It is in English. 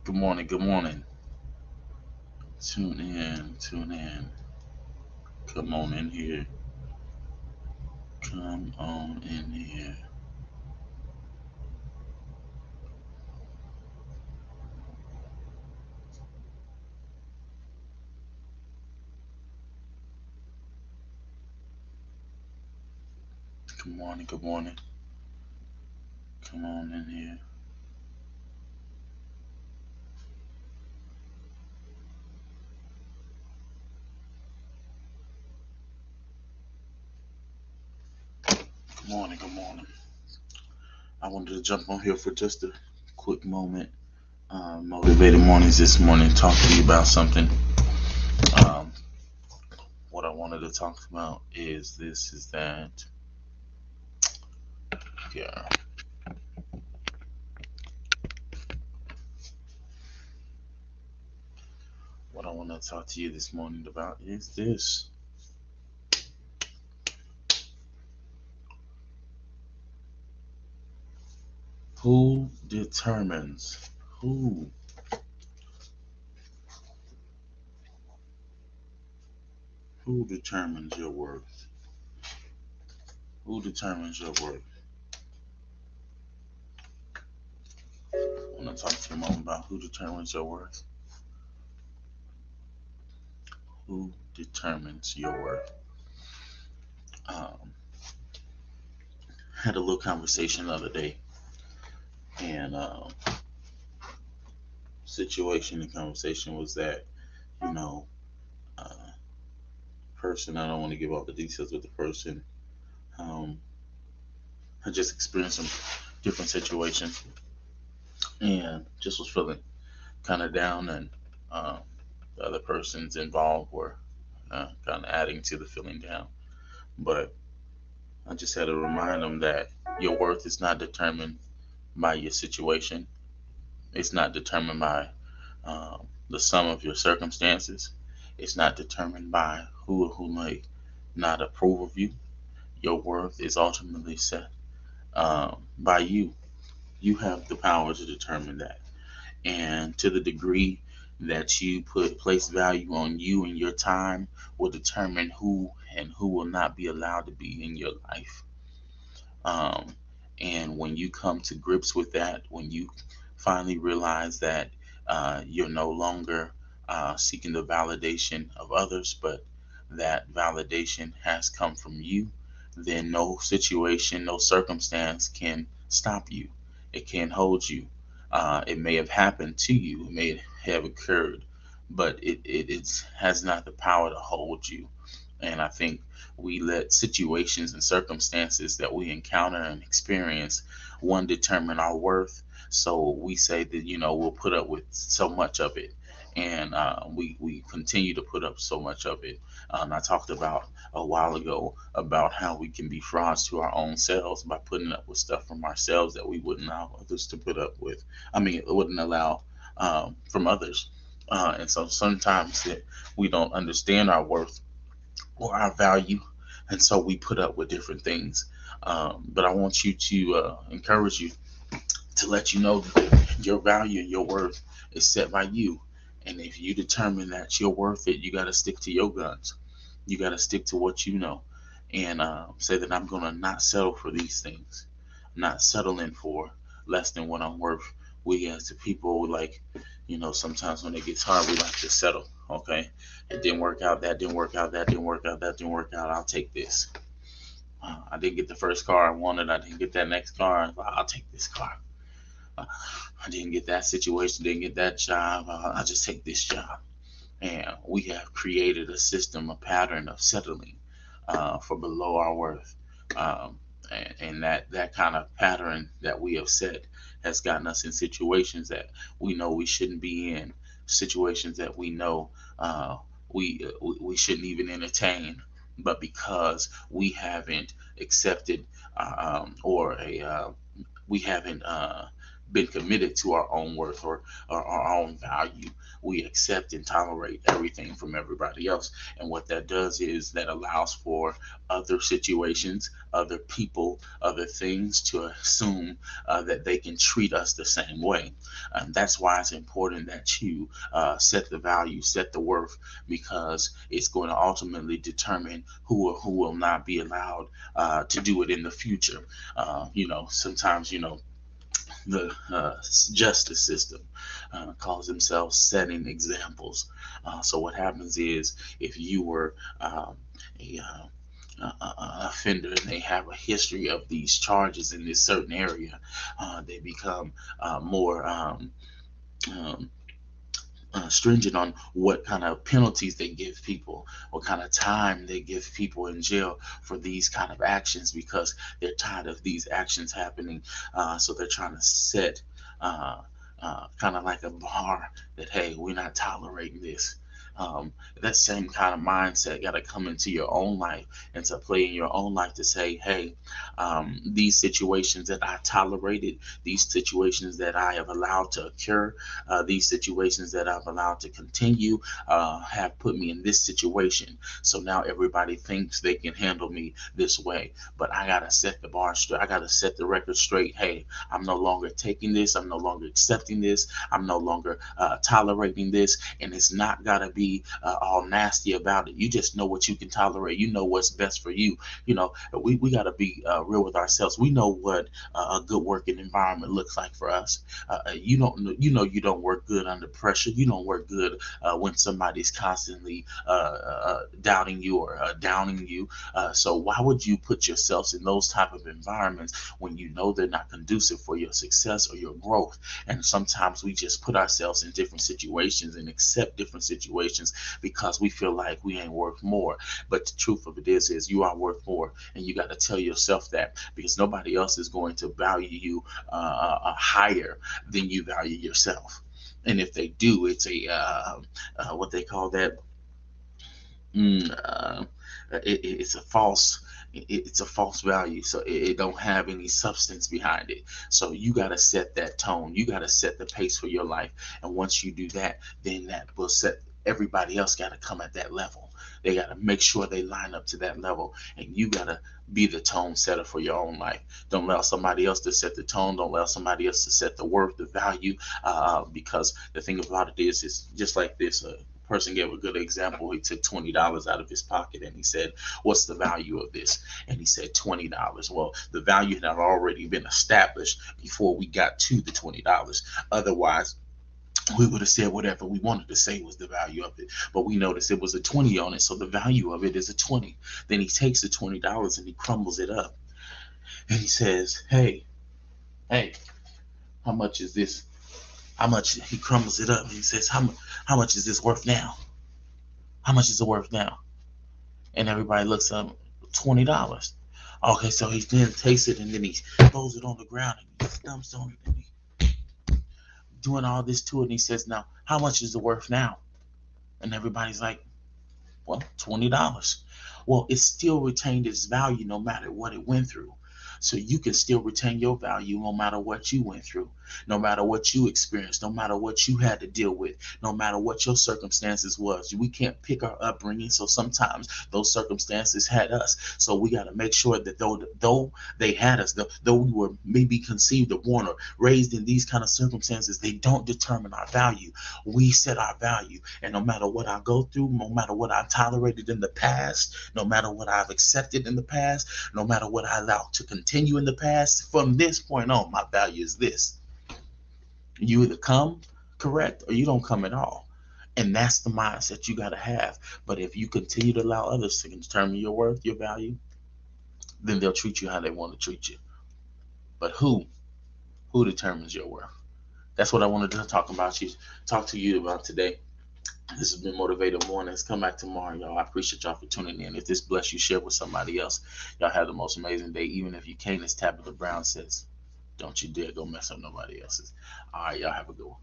Good morning. Good morning. Tune in. Tune in. Come on in here. Come on in here. Good morning. Good morning. Come on in here. Good morning. Good morning. I wanted to jump on here for just a quick moment. Motivated mornings this morning. Talk to you about something. Um, what I wanted to talk about is this: is that yeah. What I want to talk to you this morning about is this: who determines who who determines your worth? Who determines your worth? I want to talk to you a moment about who determines your worth. Who determines your worth? Um, had a little conversation the other day, and situation and conversation was that you know, uh, person. I don't want to give all the details, but the person um, had just experienced some different situations, and just was feeling kind of down, and uh, the other persons involved were kind of adding to the feeling down. But I just had to remind them that your worth is not determined by your situation. It's not determined by the sum of your circumstances. It's not determined by who may not approve of you. Your worth is ultimately set by you. You have the power to determine that. And to the degree that you put place value on you and your time will determine who and who will not be allowed to be in your life. Um, and when you come to grips with that, when you finally realize that you're no longer seeking the validation of others, but that validation has come from you, then no situation, no circumstance can stop you. It can't hold you. It may have happened to you, it may have occurred, but it has not the power to hold you. And I think we let situations and circumstances that we encounter and experience one determine our worth. So we say that we'll put up with so much of it, and we continue to put up so much of it. I talked about a while ago about how we can be frauds to our own selves by putting up with stuff from ourselves that we wouldn't allow others to put up with. I mean, it wouldn't allow from others. And so sometimes that we don't understand our worth or our value, and so we put up with different things. But I want you to encourage you to let you know that your value and your worth is set by you. And if you determine that you're worth it, you got to stick to your guns. You got to stick to what you know, and say that I'm going to not settle for these things, not settling for less than what I'm worth. We as the people, like, sometimes when it gets hard, we like to settle. Okay, it didn't work out. That didn't work out. That didn't work out. That didn't work out. I'll take this. I didn't get the first car I wanted. I didn't get that next car. I'll take this car. Uh, I didn't get that situation. Didn't get that job. I'll just take this job. And we have created a system, a pattern of settling for below our worth. Um, and that kind of pattern that we have set has gotten us in situations that we know we shouldn't be in, situations that we know uh, we shouldn't even entertain. But because we haven't accepted or we haven't been committed to our own worth or our own value, we accept and tolerate everything from everybody else. And what that does is that allows for other situations, other people, other things to assume that they can treat us the same way. And that's why it's important that you set the value, set the worth, because it's going to ultimately determine who or who will not be allowed to do it in the future. Sometimes, the justice system calls themselves setting examples. So what happens is, if you were a offender and they have a history of these charges in this certain area, they become more um, stringent on what kind of penalties they give people, what kind of time they give people in jail for these kind of actions, because they're tired of these actions happening. So they're trying to set kind of like a bar that, hey, we're not tolerating this. That same kind of mindset got to come into your own life and to play in your own life to say, hey, these situations that I tolerated, these situations that I have allowed to occur, these situations that I've allowed to continue, have put me in this situation. So now everybody thinks they can handle me this way. But I got to set the bar straight. I got to set the record straight. Hey, I'm no longer taking this. I'm no longer accepting this. I'm no longer tolerating this. And it's not got to be all nasty about it. You just know what you can tolerate. You know what's best for you. We got to be real with ourselves. We know what a good working environment looks like for us. You don't know, you don't work good under pressure. You don't work good when somebody's constantly doubting you or downing you. So why would you put yourselves in those type of environments when you know they're not conducive for your success or your growth? And sometimes we just put ourselves in different situations and accept different situations because we feel like we ain't worth more. But the truth of it is you are worth more, and you got to tell yourself that, because nobody else is going to value you higher than you value yourself. And if they do, it's a what they call that. Mm, it's a false. It's a false value, so it don't have any substance behind it. So you got to set that tone. You got to set the pace for your life, and once you do that, then that will set. Everybody else got to come at that level. They got to make sure they line up to that level, and you got to be the tone setter for your own life. Don't allow somebody else to set the tone. Don't allow somebody else to set the worth, the value, because the thing about it is just like this. Person gave a good example. He took $20 out of his pocket and he said, "What's the value of this?" And he said $20. Well, the value had already been established before we got to the $20. Otherwise, we would have said whatever we wanted to say was the value of it. But we noticed it was a 20 on it, so the value of it is a 20. Then he takes the $20 and he crumbles it up. And he says, hey, how much is this? How much? He crumbles it up and he says, how much is this worth now? How much is it worth now? And everybody looks up, $20. Okay, so he then takes it and then he throws it on the ground and he stumps on it and he doing all this to it, and he says, now, how much is it worth now? And everybody's like, well, $20. Well, it still retained its value no matter what it went through. So you can still retain your value no matter what you went through, no matter what you experienced, no matter what you had to deal with, no matter what your circumstances was. We can't pick our upbringing, so sometimes those circumstances had us. So we got to make sure that though they had us, though we were maybe conceived or born or raised in these kind of circumstances, they don't determine our value. We set our value, and no matter what I go through, no matter what I tolerated in the past, no matter what I've accepted in the past, no matter what I allowed to continue in the past, from this point on, my value is this. You either come correct or you don't come at all. And that's the mindset you got to have. But if you continue to allow others to determine your worth, your value, then they'll treat you how they want to treat you. But who determines your worth? That's what I wanted to talk to you about today. This has been Motivated Mornings. Come back tomorrow, y'all. I appreciate y'all for tuning in. If this bless you, share with somebody else. Y'all have the most amazing day. Even if you can't, as Tabitha Brown says, don't you dare go mess up nobody else's. All right, y'all have a good one.